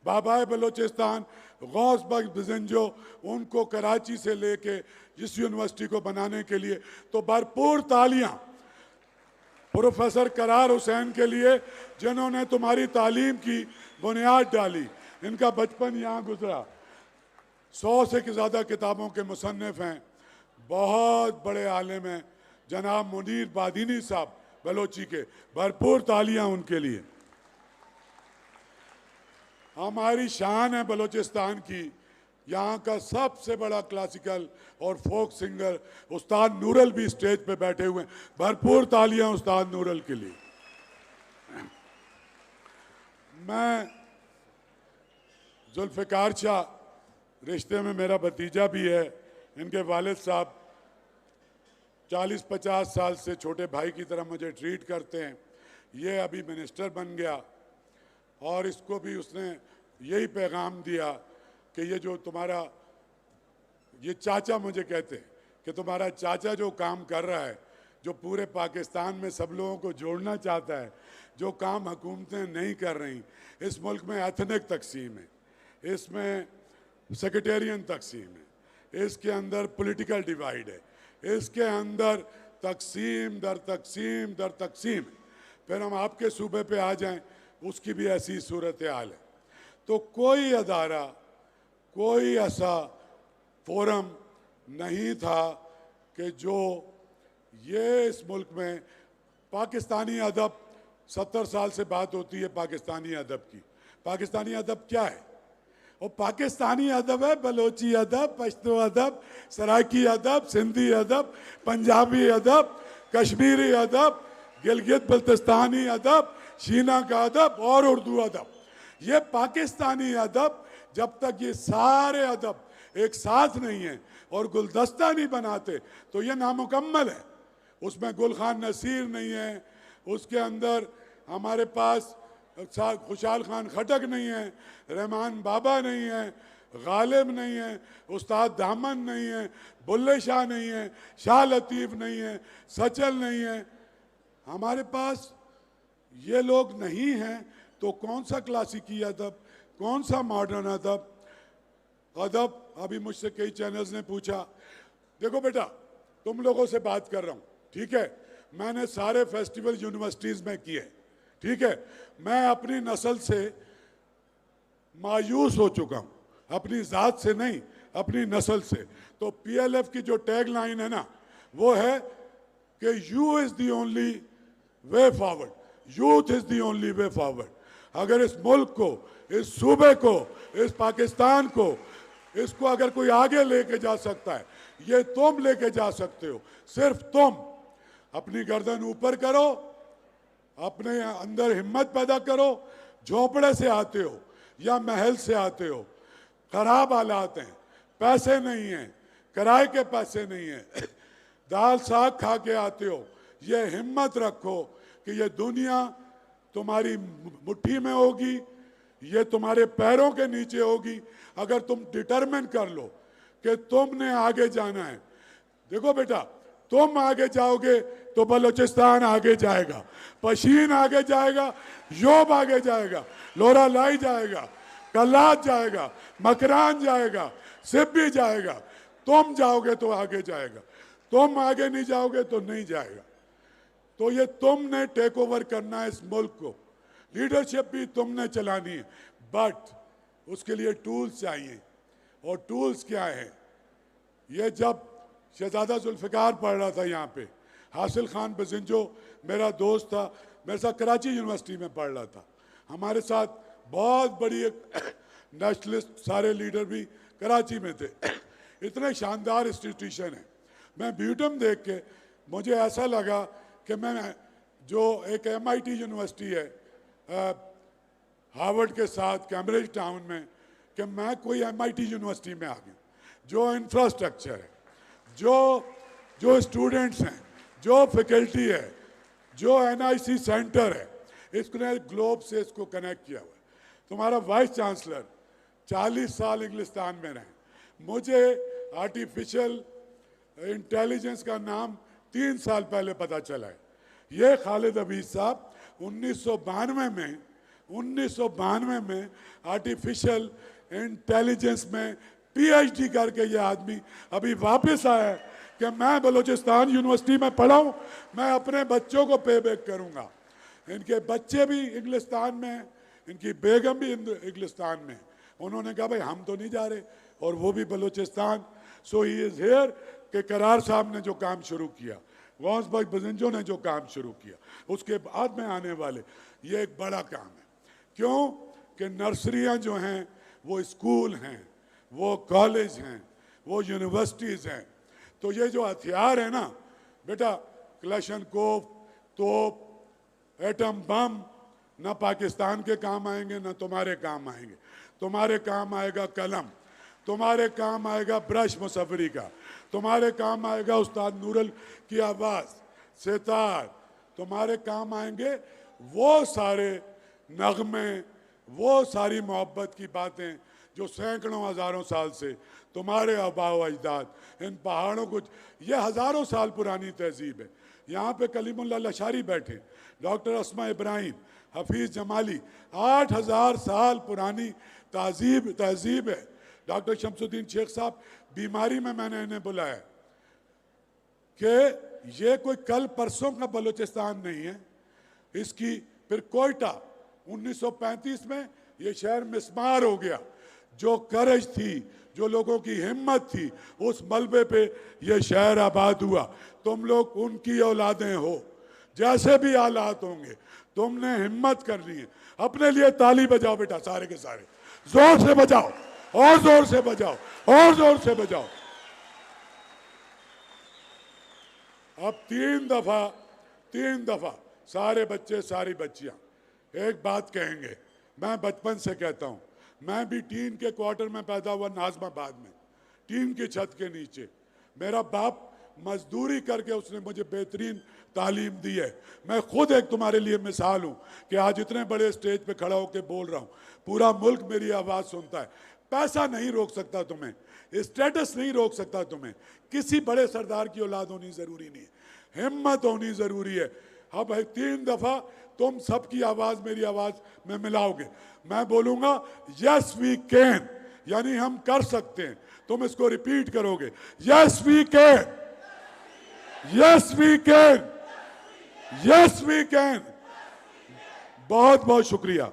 बाबाए बलोचिस्तान गौस बख्श बिजंजो, उनको कराची से लेके इस यूनिवर्सिटी को बनाने के लिए तो भरपूर तालियां प्रोफेसर करार हुसैन के लिए, जिन्होंने तुम्हारी तालीम की बुनियाद डाली। इनका बचपन यहाँ गुजरा। 100 से ज़्यादा किताबों के मुसन्निफ हैं, बहुत बड़े आलिम हैं जनाब मुनीर बादीनी साहब बलोची के, भरपूर तालियां उनके लिए। हमारी शान है बलोचिस्तान की, यहाँ का सबसे बड़ा क्लासिकल और फोक सिंगर उस्ताद नूरल भी स्टेज पे बैठे हुए हैं, भरपूर तालियां उस्ताद नूरल के लिए। मैं जुल्फ़िकार शाह, रिश्ते में मेरा भतीजा भी है, इनके वालिद साहब 40-50 साल से छोटे भाई की तरह मुझे ट्रीट करते हैं। ये अभी मिनिस्टर बन गया और इसको भी उसने यही पैगाम दिया कि ये जो तुम्हारा ये चाचा मुझे कहते हैं कि तुम्हारा चाचा जो काम कर रहा है, जो पूरे पाकिस्तान में सब लोगों को जोड़ना चाहता है, जो काम हुकूमतें नहीं कर रही। इस मुल्क में एथनिक तकसीम है, इसमें सेक्रेटेरियन तकसीम है, इसके अंदर पॉलिटिकल डिवाइड है, इसके अंदर तकसीम दर तकसीम दर तकसीम। फिर हम आपके सूबे पे आ जाएं, उसकी भी ऐसी सूरत हाल है। तो कोई अदारा, कोई ऐसा फोरम नहीं था कि जो ये इस मुल्क में पाकिस्तानी अदब, 70 साल से बात होती है पाकिस्तानी अदब की। पाकिस्तानी अदब क्या है? वो पाकिस्तानी अदब है बलोची अदब, पश्तो अदब, सराइकी अदब, सिंधी अदब, पंजाबी अदब, कश्मीरी अदब, गिलगित बल्तिस्तानी अदब, शीना का अदब और उर्दू अदब। ये पाकिस्तानी अदब, जब तक ये सारे अदब एक साथ नहीं है और गुलदस्ता नहीं बनाते तो ये नामुकम्मल है। उसमें गुल खान नसीर नहीं है, उसके अंदर हमारे पास खुशाल खान खटक नहीं है, रहमान बाबा नहीं है, गालिब नहीं है, उस्ताद दामन नहीं है, बुल्ले शाह नहीं है, शाह लतीफ़ नहीं है, सचल नहीं है। हमारे पास ये लोग नहीं हैं तो कौन सा क्लासिकी अदब, कौन सा मॉडर्न अदब? अदब अभी मुझसे कई चैनल्स ने पूछा। देखो बेटा, तुम लोगों से बात कर रहा हूँ, ठीक है? मैंने सारे फेस्टिवल यूनिवर्सिटीज़ में किए, ठीक है? मैं अपनी नस्ल से मायूस हो चुका हूँ, अपनी ज़ात से नहीं, अपनी नस्ल से। तो PLF की जो टैग लाइन है ना, वो है कि you is the only way forward, youth is the only way forward. अगर इस मुल्क को, इस सूबे को, इस पाकिस्तान को, इसको अगर कोई आगे लेके जा सकता है, ये तुम लेके जा सकते हो। सिर्फ तुम अपनी गर्दन ऊपर करो, अपने अंदर हिम्मत पैदा करो। झोपड़े से आते हो या महल से आते हो, खराब हालात हैं, पैसे नहीं हैं, किराए के पैसे नहीं हैं, दाल साग खा के आते हो। ये हिम्मत रखो कि ये दुनिया तुम्हारी मुट्ठी में होगी, ये तुम्हारे पैरों के नीचे होगी अगर तुम डिटरमिन कर लो कि तुमने आगे जाना है। देखो बेटा, तुम आगे जाओगे तो बलोचिस्तान आगे जाएगा, पशीन आगे जाएगा, योब आगे जाएगा, लोरा लाई जाएगा, कल्लात जाएगा, मकरान जाएगा, सिब्बी जाएगा। तुम जाओगे तो आगे जाएगा, तुम आगे नहीं जाओगे तो नहीं जाएगा। तो ये तुमने टेक ओवर करना है इस मुल्क को, लीडरशिप भी तुमने चलानी है, बट उसके लिए टूल्स चाहिए। और टूल्स क्या है? ये जब शहजादा जुल्फ़िकार पढ़ रहा था यहाँ पे, हासिल खान बिजंजो मेरा दोस्त था, मेरे साथ कराची यूनिवर्सिटी में पढ़ रहा था। हमारे साथ बहुत बड़ी एक नेशनलिस्ट सारे लीडर भी कराची में थे। इतने शानदार इंस्टीट्यूशन है। मैं ब्यूटम देख के मुझे ऐसा लगा कि मैं जो एक MIT यूनिवर्सिटी है हार्वर्ड के साथ कैम्ब्रिज टाउन में, कि मैं कोई MIT यूनिवर्सिटी में आ गया। जो इंफ्रास्ट्रक्चर है, जो स्टूडेंट्स हैं, जो फैकल्टी है, जो NIC सेंटर है, इसने ग्लोब से इसको कनेक्ट किया हुआ है। तुम्हारा वाइस चांसलर 40 साल इंग्लिस्तान में रहे। मुझे आर्टिफिशियल इंटेलिजेंस का नाम 3 साल पहले पता चला है। ये खालिद हफीज साहब 1992 में 1992 में आर्टिफिशियल इंटेलिजेंस में पीएचडी करके ये आदमी अभी वापस आया है कि मैं बलूचिस्तान यूनिवर्सिटी में पढ़ा हूँ, मैं अपने बच्चों को पे बैक करूँगा। इनके बच्चे भी इंग्लिस्तान में हैं, इनकी बेगम भी इंग्लिस्तान में। उन्होंने कहा भाई हम तो नहीं जा रहे, और वो भी बलूचिस्तान। सो ही इज़ हेयर कि करार साहब ने जो काम शुरू किया, गौसबख्श बजिंजो ने जो काम शुरू किया, उसके बाद में आने वाले, ये एक बड़ा काम है। क्यों कि नर्सरियाँ जो हैं वो स्कूल हैं, वो कॉलेज हैं, वो यूनिवर्सिटीज़ हैं। तो ये जो हथियार है ना बेटा, क्लैशनकोव, तोप, एटम बम, न पाकिस्तान के काम आएंगे न तुम्हारे काम आएंगे। तुम्हारे काम आएगा कलम, तुम्हारे काम आएगा ब्रश मुसफ़री का, तुम्हारे काम आएगा उस्ताद नूरल की आवाज़, सितार, तुम्हारे काम आएंगे वो सारे नगमे, वो सारी मोहब्बत की बातें जो सैकड़ों हज़ारों साल से तुम्हारे आबाओ अजदाद इन पहाड़ों को, ये हज़ारों साल पुरानी तहजीब है। यहाँ पे कलीमुल्लाह लशारी बैठे, डॉक्टर अस्मा इब्राहिम, हफीज़ जमाली, 8000 साल पुरानी तहजीब है। डॉक्टर शमसुद्दीन शेख साहब बीमारी में मैंने इन्हें बुलाया कि ये कोई कल परसों का बलूचिस्तान नहीं है। इसकी फिर कोयटा 1935 में ये शहर मिस्मार हो गया। जो करज थी, जो लोगों की हिम्मत थी, उस मलबे पे ये शहर आबाद हुआ। तुम लोग उनकी औलादें हो, जैसे भी हालात होंगे तुमने हिम्मत करनी है। अपने लिए ताली बजाओ बेटा, सारे के सारे जोर से बजाओ, और जोर से बजाओ, और जोर से बजाओ। अब तीन दफा सारे बच्चे सारी बच्चियां एक बात कहेंगे। मैं बचपन से कहता हूं, मैं भी टीन के क्वार्टर में पैदा हुआ, नाज़माबाद में, टीन की छत के नीचे। मेरा बाप मजदूरी करके उसने मुझे बेहतरीन तालीम दी है। मैं खुद एक तुम्हारे लिए मिसाल हूँ कि आज इतने बड़े स्टेज पे खड़ा होकर बोल रहा हूँ, पूरा मुल्क मेरी आवाज़ सुनता है। पैसा नहीं रोक सकता तुम्हें, स्टेटस नहीं रोक सकता तुम्हें, किसी बड़े सरदार की औलाद होनी ज़रूरी नहीं है, हिम्मत होनी ज़रूरी है। अब भाई 3 दफ़ा तुम सबकी आवाज़ मेरी आवाज़ में मिलाओगे, मैं बोलूँगा यस वी कैन, यानी हम कर सकते हैं। तुम इसको रिपीट करोगे, yes we can, yes we can, yes we can. बहुत बहुत शुक्रिया।